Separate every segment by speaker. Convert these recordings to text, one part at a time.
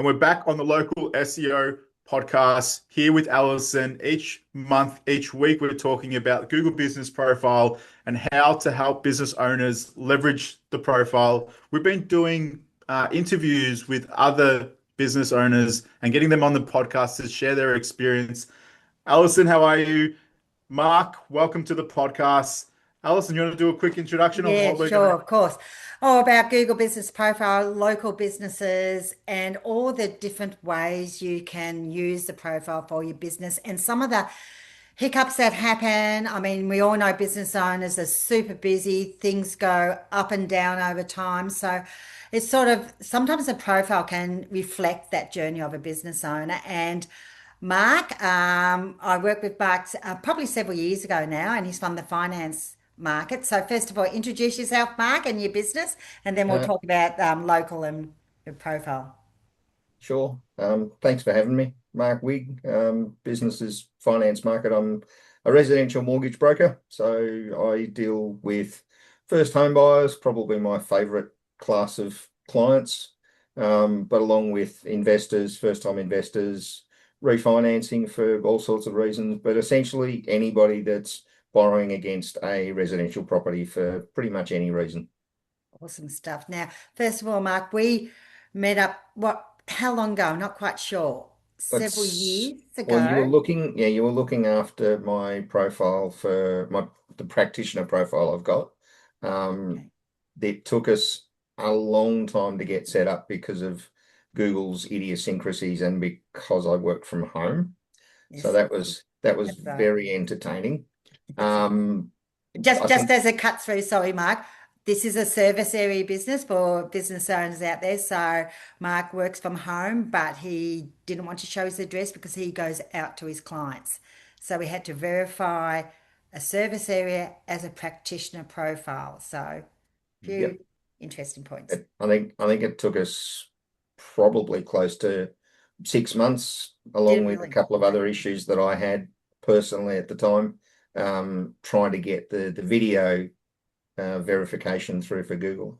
Speaker 1: and we're back on the local SEO podcast here with Alison. Each month, each week, we're talking about Google Business Profile and how to help business owners leverage the profile. We've been doing interviews with other business owners and getting them on the podcast to share their experience. Alison, how are you? Mark, welcome to the podcast. Alison, you want to do a quick introduction of
Speaker 2: Yeah,
Speaker 1: what we're
Speaker 2: sure,
Speaker 1: going
Speaker 2: of course. Oh, about Google Business Profile, local businesses, and all the different ways you can use the profile for your business, and some of the hiccups that happen. I mean, we all know business owners are super busy, things go up and down over time. So it's sort of sometimes a profile can reflect that journey of a business owner. And Mark, I worked with Mark probably several years ago now, and he's from the finance market. So first of all, introduce yourself, Mark, and your business, and then we'll
Speaker 3: Uh,
Speaker 2: talk about local and profile.
Speaker 3: sure. Thanks for having me, Mark Wigg. Businesses finance market. I'm a residential mortgage broker, so I deal with first home buyers, probably my favorite class of clients, but along with investors, first time investors, refinancing for all sorts of reasons, but essentially anybody that's borrowing against a residential property for pretty much any reason.
Speaker 2: Awesome stuff. Now, first of all, Mark, we met up, how long ago? Not quite sure. Several
Speaker 3: Let's,
Speaker 2: years
Speaker 3: well, you were
Speaker 2: ago.
Speaker 3: looking, yeah, you were looking after my profile for the practitioner profile I've got. Um,
Speaker 2: Okay.
Speaker 3: it took us a long time to get set up because of Google's idiosyncrasies and because I worked from home. So
Speaker 2: Yes,
Speaker 3: that was
Speaker 2: that's right.
Speaker 3: very entertaining.
Speaker 2: That's right.
Speaker 3: Um,
Speaker 2: Just
Speaker 3: I
Speaker 2: just
Speaker 3: think,
Speaker 2: as a cut through, sorry, Mark. This is a service area business for business owners out there. So Mark works from home, but he didn't want to show his address because he goes out to his clients. So we had to verify a service area as a practitioner profile. So a
Speaker 3: yeah,
Speaker 2: few interesting points.
Speaker 3: I think it took us probably close to 6 months,
Speaker 2: Did
Speaker 3: along
Speaker 2: it
Speaker 3: with a
Speaker 2: really?
Speaker 3: couple of
Speaker 2: Okay.
Speaker 3: other issues that I had personally at the time, trying to get the video verification through for Google.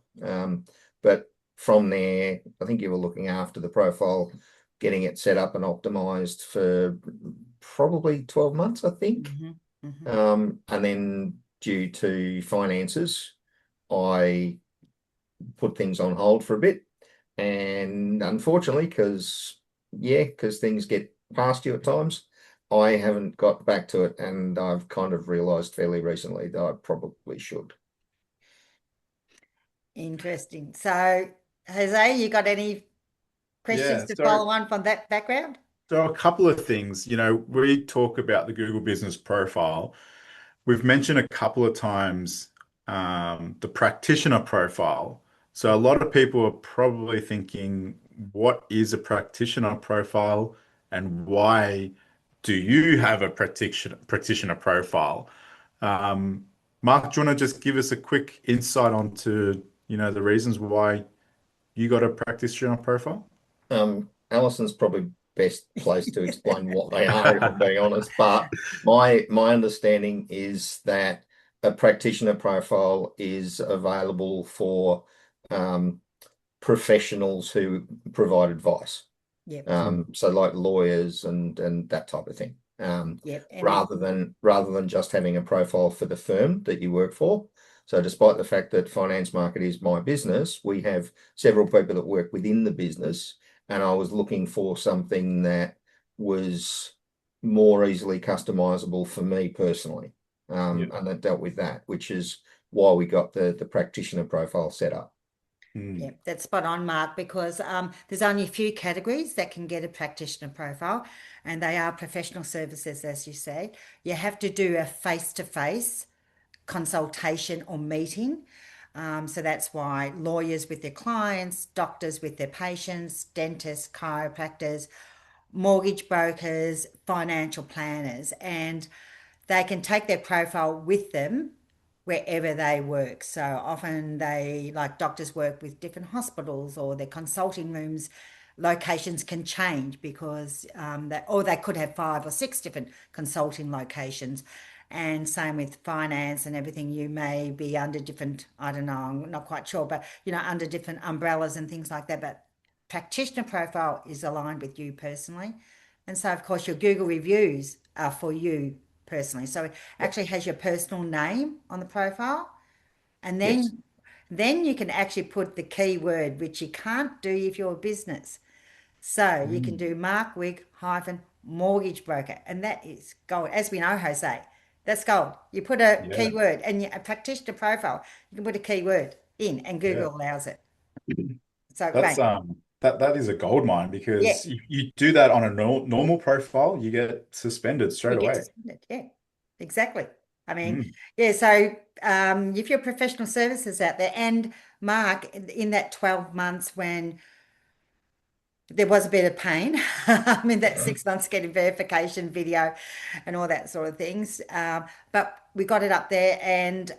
Speaker 3: But from there, I think you were looking after the profile, getting it set up and optimized for probably 12 months, I think.
Speaker 2: hmm hmm
Speaker 3: And then due to finances, I put things on hold for a bit. And unfortunately, because things get past you at times, I haven't got back to it. And I've kind of realized fairly recently that I probably should.
Speaker 2: Interesting. So, Jose, you got any questions
Speaker 1: Yeah,
Speaker 2: to
Speaker 1: so
Speaker 2: follow on from that background?
Speaker 1: so a couple of things. We talk about the Google Business Profile. We've mentioned a couple of times the practitioner profile. So a lot of people are probably thinking, what is a practitioner profile and why do you have a practitioner profile? Um, Mark, do you want to just give us a quick insight onto, the reasons why you got a practitioner profile?
Speaker 3: Alison's probably best placed to explain what they are, if I'm being honest. But my understanding is that a practitioner profile is available for um, professionals who provide advice.
Speaker 2: Yep.
Speaker 3: So like lawyers and that type of thing.
Speaker 2: Yep. And it,
Speaker 3: rather than just having a profile for the firm that you work for. So despite the fact that finance market is my business, we have several people that work within the business, and I was looking for something that was more easily customizable for me personally.
Speaker 1: Yeah.
Speaker 3: And that dealt with that, which is why we got the practitioner profile set up.
Speaker 1: Mm.
Speaker 2: yeah, that's spot on, Mark, because there's only a few categories that can get a practitioner profile, and they are professional services, as you say. You have to do a face-to-face consultation or meeting. So that's why lawyers with their clients, doctors with their patients, dentists, chiropractors, mortgage brokers, financial planners, and they can take their profile with them wherever they work. So often they, like doctors, work with different hospitals or their consulting rooms. Locations can change because or they could have five or six different consulting locations. And same with finance and everything, you may be under different, I don't know, I'm not quite sure, but under different umbrellas and things like that. But practitioner profile is aligned with you personally. And so, of course, your Google reviews are for you personally. So it
Speaker 3: Yep.
Speaker 2: actually has your personal name on the profile. And
Speaker 3: Yes.
Speaker 2: then you can actually put the keyword, which you can't do if you're a business. So you can
Speaker 1: Mm.
Speaker 2: do Mark Wigg hyphen mortgage broker, and that is gold. As we know, Jose, that's gold. You put a
Speaker 1: Yeah.
Speaker 2: keyword and a practitioner profile, you can put a keyword in, and
Speaker 1: Yeah.
Speaker 2: Google allows it. So
Speaker 1: That's
Speaker 2: great.
Speaker 1: that is a gold mine
Speaker 2: Yeah,
Speaker 1: because you do that on a normal profile, you get suspended
Speaker 2: you
Speaker 1: straight
Speaker 2: get
Speaker 1: away.
Speaker 2: to spend it. Yeah, exactly. I mean,
Speaker 1: Mm.
Speaker 2: yeah. So if you're professional services out there, and Mark, in that 12 months when there was a bit of pain. I mean, that 6 months getting verification video and all that sort of things. But we got it up there, and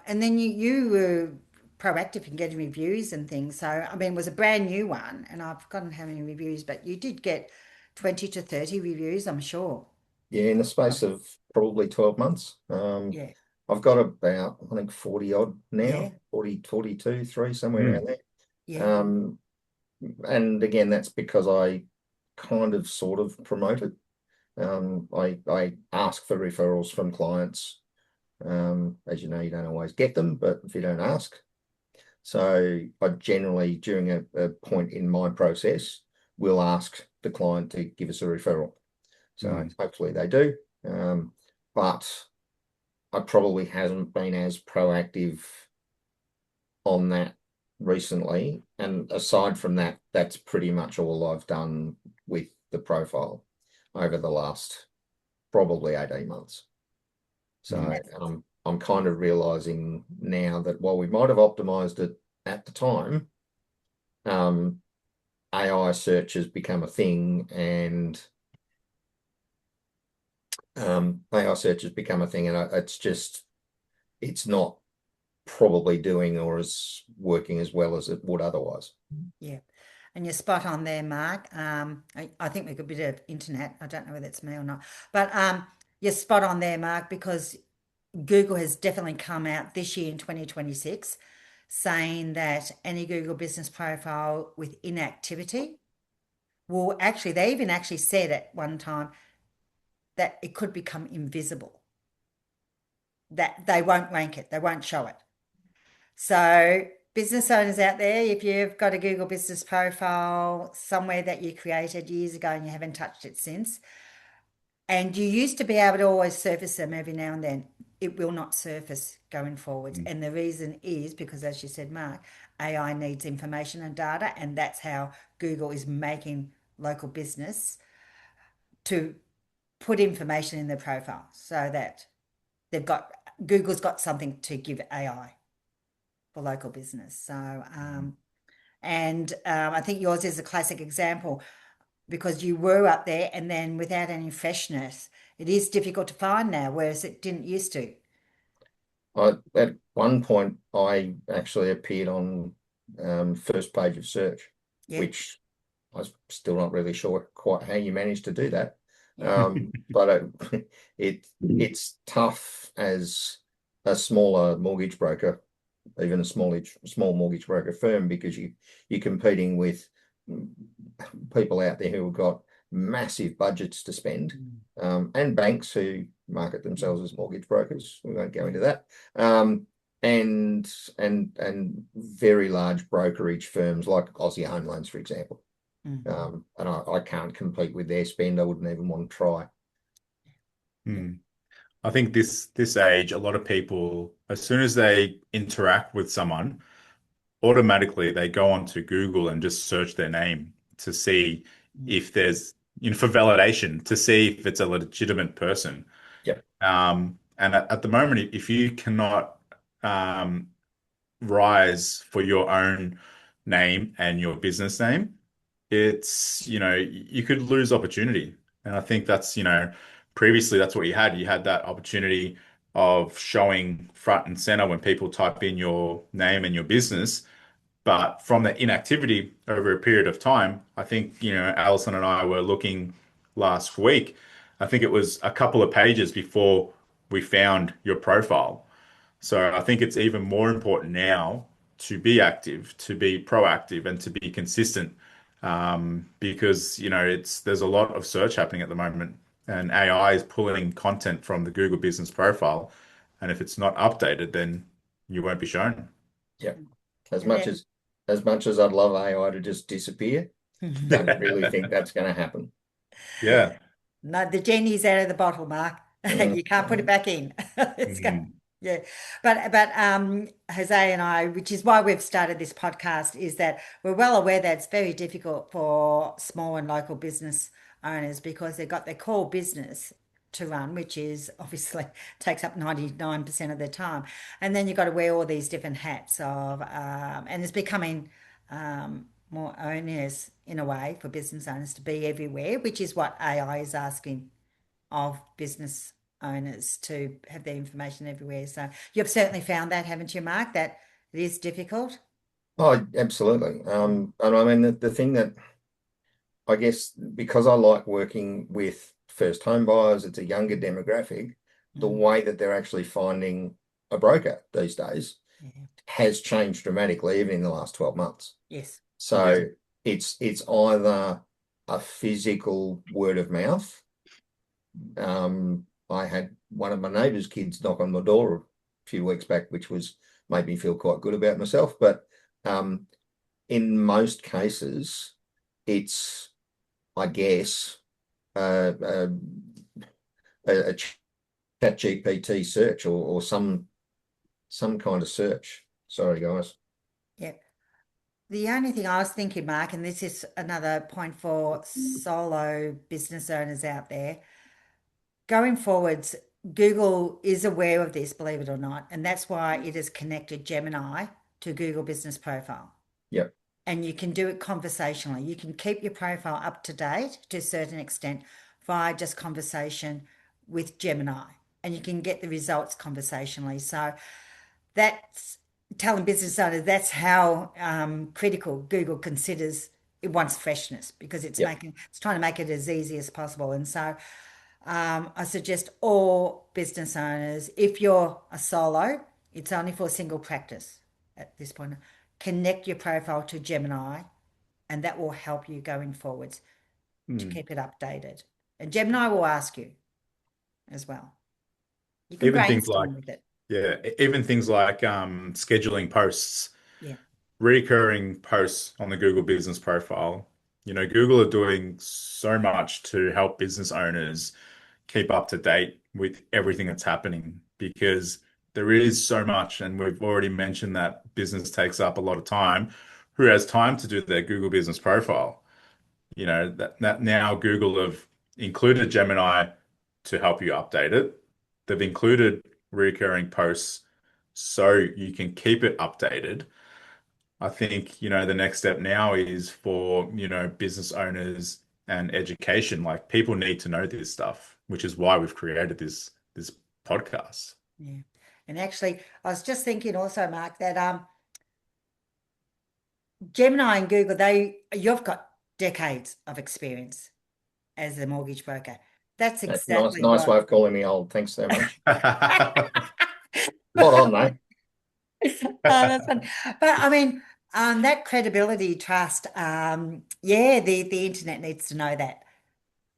Speaker 2: then you were proactive in getting reviews and things. So I mean, it was a brand new one, and I've forgotten how many reviews, but you did get 20 to 30 reviews, I'm sure.
Speaker 3: Yeah, in the space
Speaker 2: Um,
Speaker 3: of probably 12 months.
Speaker 2: yeah,
Speaker 3: I've got about, I think, 40 odd
Speaker 2: yeah,
Speaker 3: now, 40, 42, 3, somewhere around
Speaker 1: Mm.
Speaker 3: there.
Speaker 2: yeah,
Speaker 3: Um, and again, that's because I kind of sort of promote it. I ask for referrals from clients. As you know, you don't always get them, but if you don't ask. So I generally, during a point in my process, will ask the client to give us a referral. So
Speaker 1: Mm.
Speaker 3: hopefully they do. Um, but I probably hasn't been as proactive on that recently. And aside from that, that's pretty much all I've done with the profile over the last probably 18 months.
Speaker 1: Mm.
Speaker 3: So I'm kind of realizing now that while we might have optimized it at the time, um, AI search has become a thing, and AI search has become a thing, and it's not probably doing or is working as well as it would otherwise.
Speaker 2: yeah. And you're spot on there, Mark. I think we got a bit of internet. I don't know whether it's me or not, but you're spot on there, Mark, because Google has definitely come out this year in 2026 saying that any Google business profile with inactivity will actually, they even actually said at one time that it could become invisible, that they won't rank it, they won't show it. So, business owners out there, if you've got a Google business profile somewhere that you created years ago and you haven't touched it since, and you used to be able to always surface them every now and then, it will not surface going forwards.
Speaker 1: Mm.
Speaker 2: And the reason is because, as you said, Mark, AI needs information and data, and that's how Google is making local business to put information in their profile so that they've got Google's got something to give AI for local business. So, I think yours is a classic example because you were up there and then without any freshness, it is difficult to find now, whereas it didn't used to.
Speaker 3: At one point, I actually appeared on first page of search,
Speaker 2: Yeah,
Speaker 3: which I'm still not really sure quite how you managed to do that.
Speaker 2: yeah,
Speaker 3: But it's tough as a smaller mortgage broker, even a small mortgage broker firm, because you're competing with people out there who have got massive budgets to spend, and banks who market themselves as mortgage brokers. We won't go
Speaker 2: yeah.
Speaker 3: into that. Um, and very large brokerage firms like Aussie Home Loans, for example.
Speaker 2: Mm.
Speaker 3: And I can't compete with their spend. I wouldn't even want to try.
Speaker 2: Yeah.
Speaker 1: Mm. I think this age, a lot of people, as soon as they interact with someone, automatically they go onto Google and just search their name to see
Speaker 2: Mm.
Speaker 1: if there's, for validation, to see if it's a legitimate person.
Speaker 3: Yep.
Speaker 1: And at the moment, if you cannot um, rise for your own name and your business name, it's, you could lose opportunity. And I think that's, previously that's what you had. You had that opportunity of showing front and center when people type in your name and your business. But from the inactivity over a period of time, I think, Alison and I were looking last week. I think it was a couple of pages before we found your profile. So I think it's even more important now to be active, to be proactive, and to be consistent because there's a lot of search happening at the moment, and AI is pulling content from the Google Business Profile, and if it's not updated, then you won't be shown.
Speaker 3: Yeah. As
Speaker 2: And
Speaker 3: much
Speaker 2: then,
Speaker 3: as as much as I'd love AI to just disappear, don't really think that's going to happen.
Speaker 1: Yeah.
Speaker 2: no, the genie's out of the bottle, Mark. You can't put it
Speaker 3: Mm.
Speaker 2: back in. It's go.
Speaker 1: Mm.
Speaker 2: Yeah. But Jose and I, which is why we've started this podcast, is that we're well aware that it's very difficult for small and local business owners because they've got their core business to run, which is obviously takes up 99% of their time. And then you've got to wear all these different hats and it's becoming more onerous in a way for business owners to be everywhere, which is what AI is asking of business owners to have their information everywhere. So you've certainly found that, haven't you, Mark, that it is difficult?
Speaker 3: Oh, absolutely. And I mean, the thing that I guess because I like working with first home buyers, it's a younger demographic, the
Speaker 2: Mm,
Speaker 3: way that they're actually finding a broker these days
Speaker 2: yeah.
Speaker 3: has changed dramatically, even in the last 12 months.
Speaker 2: Yes.
Speaker 1: Yeah.
Speaker 3: So it's either a physical word of mouth. I had one of my neighbour's kids knock on my door a few weeks back, which was made me feel quite good about myself. But um, in most cases, it's, I guess, uh, uh, a chat GPT search or some kind of search. Sorry, guys.
Speaker 2: Yeah. The only thing I was thinking, Mark, and this is another point for solo business owners out there, going forwards, Google is aware of this, believe it or not, and that's why it has connected Gemini to Google Business Profile.
Speaker 3: Yep.
Speaker 2: And you can do it conversationally. You can keep your profile up to date to a certain extent via just conversation with Gemini, and you can get the results conversationally. So that's telling business owners that's how critical Google considers it wants freshness because
Speaker 3: Yep.
Speaker 2: it's trying to make it as easy as possible. And so I suggest all business owners, if you're a solo, it's only for a single practice at this point. Connect your profile to Gemini, and that will help you going forwards to
Speaker 1: Mm.
Speaker 2: keep it updated. And Gemini will ask you as well. You can
Speaker 1: Even things like,
Speaker 2: brainstorm with it.
Speaker 1: yeah, even things like scheduling posts,
Speaker 2: Yeah.
Speaker 1: recurring posts on the Google Business Profile. Google are doing so much to help business owners keep up to date with everything that's happening because there is so much, and we've already mentioned that business takes up a lot of time. Who has time to do their Google Business Profile? That now Google have included Gemini to help you update it. They've included recurring posts so you can keep it updated. I think, the next step now is for, business owners and education. Like people need to know this stuff, which is why we've created this podcast.
Speaker 2: Yeah. And actually, I was just thinking also, Mark, that Gemini and Google, you've got decades of experience as a mortgage broker. That's
Speaker 3: Nice,
Speaker 2: exactly
Speaker 3: nice
Speaker 2: what.
Speaker 3: way of calling me old. Thanks so much. Spot on, mate.
Speaker 2: That's fun. But I mean, that credibility, trust, yeah, the internet needs to know that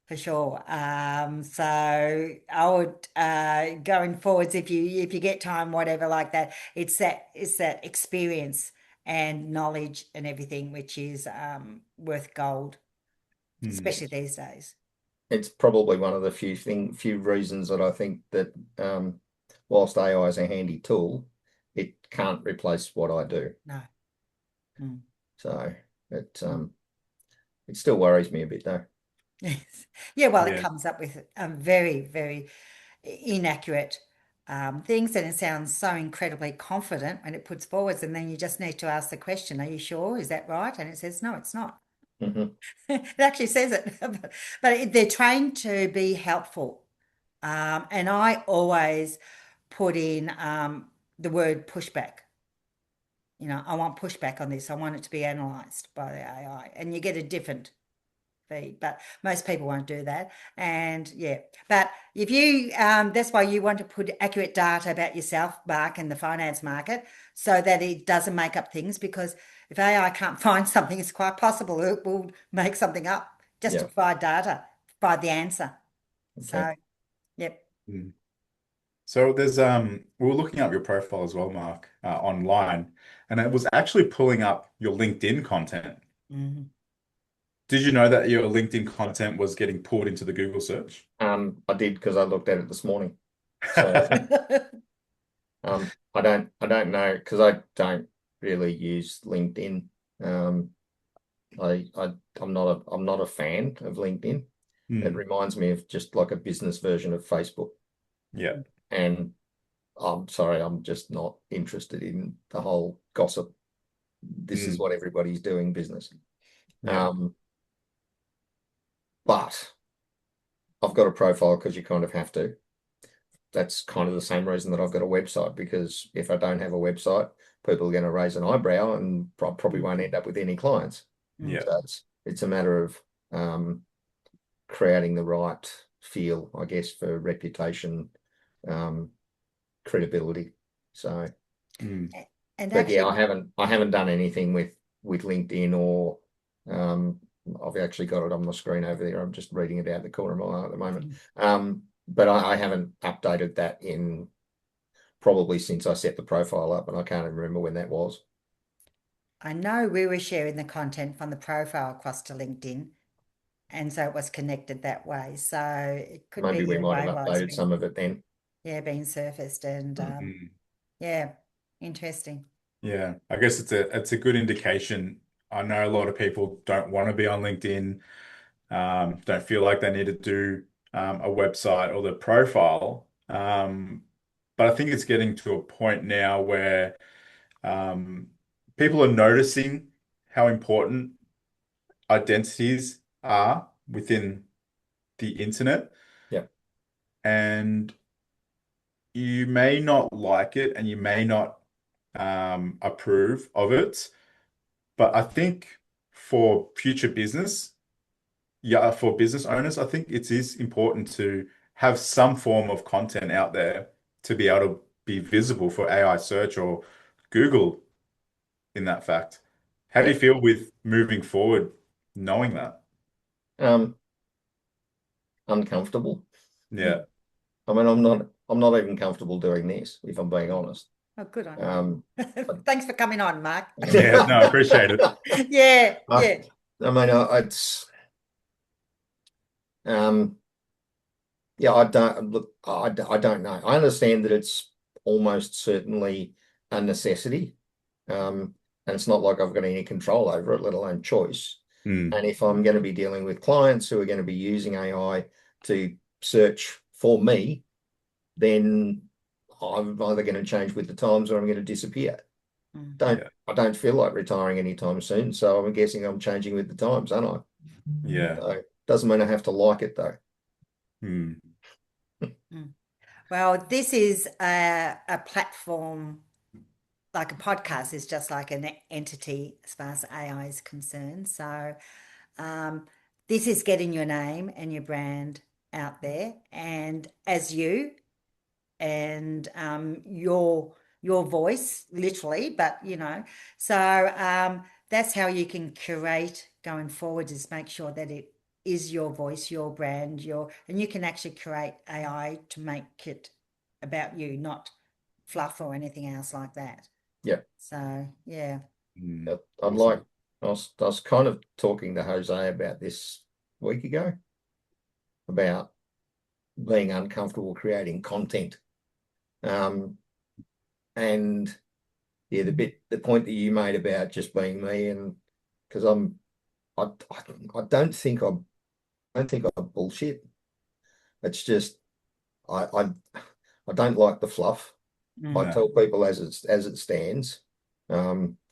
Speaker 2: for sure. So I would going forwards, if you get time, whatever like that, it's that experience and knowledge and everything which is worth gold,
Speaker 1: Hmm.
Speaker 2: especially these days.
Speaker 3: It's probably one of the few reasons that I think that whilst AI is a handy tool, it can't replace what I do.
Speaker 2: No. Mm.
Speaker 3: So it still worries me a bit though.
Speaker 2: Yes. Yeah, well, it
Speaker 1: Yeah.
Speaker 2: comes up with very, very inaccurate things, and it sounds so incredibly confident when it puts forwards, and then you just need to ask the question, are you sure? Is that right? And it says, no, it's not.
Speaker 3: Hmm.
Speaker 2: It actually says it, but they're trained to be helpful. And I always put in the word pushback. I want pushback on this. I want it to be analysed by the AI, and you get a different feed, but most people won't do that. And yeah, but if you, that's why you want to put accurate data about yourself, Mark, and the finance market so that it doesn't make up things because if AI can't find something, it's quite possible it will make something up just to
Speaker 3: Yeah.
Speaker 2: provide data, provide the answer.
Speaker 3: Okay.
Speaker 2: So, yep.
Speaker 1: Mm. So there's we were looking up your profile as well, Mark, online, and it was actually pulling up your LinkedIn content.
Speaker 2: Mhm.
Speaker 1: Did you know that your LinkedIn content was getting pulled into the Google search?
Speaker 3: I did because I looked at it this morning. So I don't know because I don't really use LinkedIn. Um, I'm not a fan of LinkedIn. It
Speaker 1: Hmm.
Speaker 3: reminds me of just like a business version of Facebook.
Speaker 1: Yeah.
Speaker 3: And I'm sorry, I'm just not interested in the whole gossip. This is
Speaker 1: Mm.
Speaker 3: what everybody's doing business.
Speaker 1: Yeah.
Speaker 3: Um, but I've got a profile because you kind of have to. That's kind of the same reason that I've got a website, because if I don't have a website, people are going to raise an eyebrow and probably won't end up with any clients.
Speaker 1: Yeah.
Speaker 3: So it's a matter of creating the right feel, I guess, for reputation, um, credibility. So,
Speaker 1: Mm.
Speaker 2: And
Speaker 3: but yeah,
Speaker 2: actually,
Speaker 3: I haven't done anything with LinkedIn or um, I've actually got it on my screen over there. I'm just reading it out the corner of my eye at the moment. But I haven't updated that in probably since I set the profile up, and I can't even remember when that was.
Speaker 2: I know we were sharing the content from the profile across to LinkedIn, and so it was connected that way. So it could be
Speaker 3: Maybe we
Speaker 2: the
Speaker 3: might
Speaker 2: way
Speaker 3: have
Speaker 2: why it's
Speaker 3: updated
Speaker 2: been,
Speaker 3: some of it then.
Speaker 2: yeah, being surfaced. And
Speaker 1: Mm.
Speaker 2: yeah, interesting.
Speaker 1: Yeah. I guess it's a good indication. I know a lot of people don't want to be on LinkedIn, don't feel like they need to do a website or the profile. But I think it's getting to a point now where um, people are noticing how important identities are within the internet.
Speaker 3: Yeah.
Speaker 1: And you may not like it and you may not approve of it. But I think for future business, yeah, for business owners, I think it is important to have some form of content out there to be able to be visible for AI search or Google in that fact. How do
Speaker 3: Yeah.
Speaker 1: you feel with moving forward, knowing that?
Speaker 3: Um, Uncomfortable.
Speaker 1: Yeah.
Speaker 3: I mean, I'm not even comfortable doing this, if I'm being honest.
Speaker 2: Oh, good on
Speaker 3: Um,
Speaker 2: you. Thanks for coming on, Mark.
Speaker 1: Yeah, no, I appreciate it.
Speaker 2: Yeah,
Speaker 3: I,
Speaker 2: yeah.
Speaker 3: I mean, it's um, yeah, I don't look, I don't know. I understand that it's almost certainly a necessity, and it's not like I've got any control over it, let alone choice.
Speaker 1: Mm,
Speaker 3: And if I'm going to be dealing with clients who are going to be using AI to search for me, then I'm either going to change with the times or I'm going to disappear.
Speaker 2: Mm.
Speaker 1: yeah,
Speaker 3: I don't feel like retiring anytime soon, so I'm guessing I'm changing with the times, aren't I?
Speaker 1: yeah.
Speaker 3: So doesn't mean I have to like it though.
Speaker 1: Mm,
Speaker 2: Mm. Well, this is a platform, like a podcast is just like an entity as far as AI is concerned. So um, this is getting your name and your brand out there, and as you and your voice, literally. But so that's how you can curate going forward. Is make sure that it is your voice, your brand, and you can actually create AI to make it about you, not fluff or anything else like that.
Speaker 3: Yeah.
Speaker 2: So yeah.
Speaker 1: mm.
Speaker 3: I'd like,
Speaker 1: Awesome.
Speaker 3: I was kind of talking to Jose about this a week ago about being uncomfortable creating content. Um, and yeah, the point that you made about just being me, and because I don't think I bullshit. It's just I don't like the fluff. I
Speaker 2: Mm.
Speaker 1: No.
Speaker 3: tell people as it stands.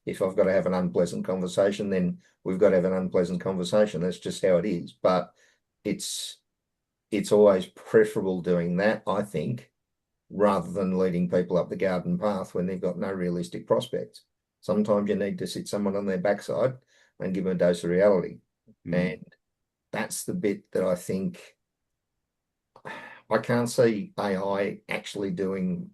Speaker 3: If I've got to have an unpleasant conversation, then we've got to have an unpleasant conversation. That's just how it is. But it's it's always preferable doing that, I think, rather than leading people up the garden path when they've got no realistic prospects. Sometimes you need to sit someone on their backside and give them a dose of reality.
Speaker 1: Mm,
Speaker 3: And that's the bit that I think I can't see AI actually doing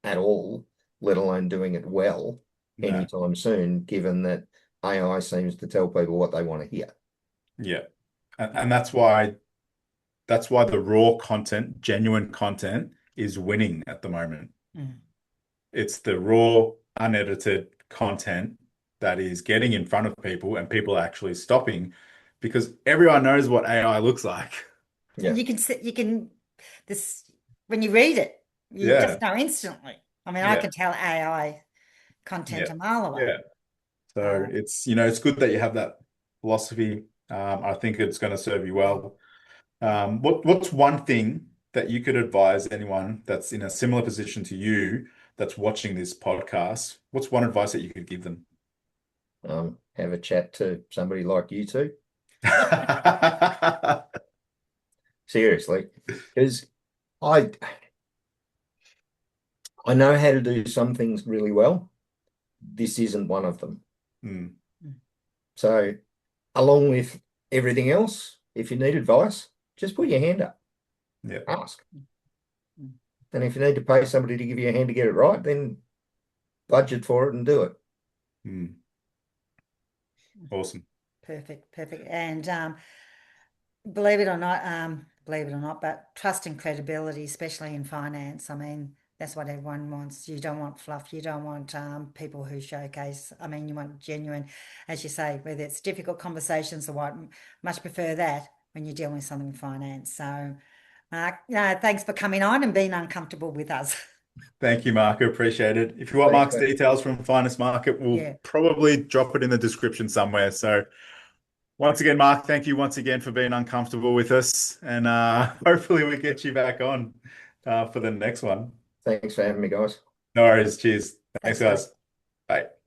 Speaker 3: at all, let alone doing it well.
Speaker 1: No.
Speaker 3: anytime soon, given that AI seems to tell people what they want to hear.
Speaker 1: Yeah. And that's why the raw content, genuine content is winning at the moment.
Speaker 2: Mm.
Speaker 1: It's the raw, unedited content that is getting in front of people and people are actually stopping because everyone knows what AI looks like.
Speaker 2: And
Speaker 3: Yeah,
Speaker 2: you can, this, when you read it, you just
Speaker 1: Yeah.
Speaker 2: know instantly. I mean, I
Speaker 1: Yeah.
Speaker 2: can tell AI content
Speaker 1: Yeah.
Speaker 2: a mile
Speaker 1: Yeah.
Speaker 2: away.
Speaker 1: So
Speaker 2: Um,
Speaker 1: it's good that you have that philosophy. I think it's going to serve you well. What's one thing that you could advise anyone that's in a similar position to you that's watching this podcast? What's one advice that you could give them?
Speaker 3: have a chat to somebody like you two. Seriously, because I I know how to do some things really well. This isn't one of them.
Speaker 1: Hmm.
Speaker 3: So, along with everything else, if you need advice, just put your hand up,
Speaker 1: Yeah.
Speaker 3: ask. And if you need to pay somebody to give you a hand to get it right, then budget for it and do it.
Speaker 1: Hmm. Awesome.
Speaker 2: Perfect, perfect. And believe it or not, but trust and credibility, especially in finance. I mean, that's what everyone wants. You don't want fluff. You don't want people who showcase. I mean, you want genuine, as you say, whether it's difficult conversations or what. Much prefer that when you're dealing with something in finance. So, Mark, thanks for coming on and being uncomfortable with us.
Speaker 1: Thank you, Mark. I appreciate it. If you want
Speaker 3: Thanks,
Speaker 1: Mark's
Speaker 3: mate.
Speaker 1: details from Finest Market, we'll
Speaker 2: Yeah,
Speaker 1: probably drop it in the description somewhere. So once again, Mark, thank you once again for being uncomfortable with us. And hopefully we get you back on for the next one.
Speaker 3: Thanks for having me, guys.
Speaker 1: No worries. Cheers. Thanks,
Speaker 2: thanks, mate.
Speaker 1: guys. Bye.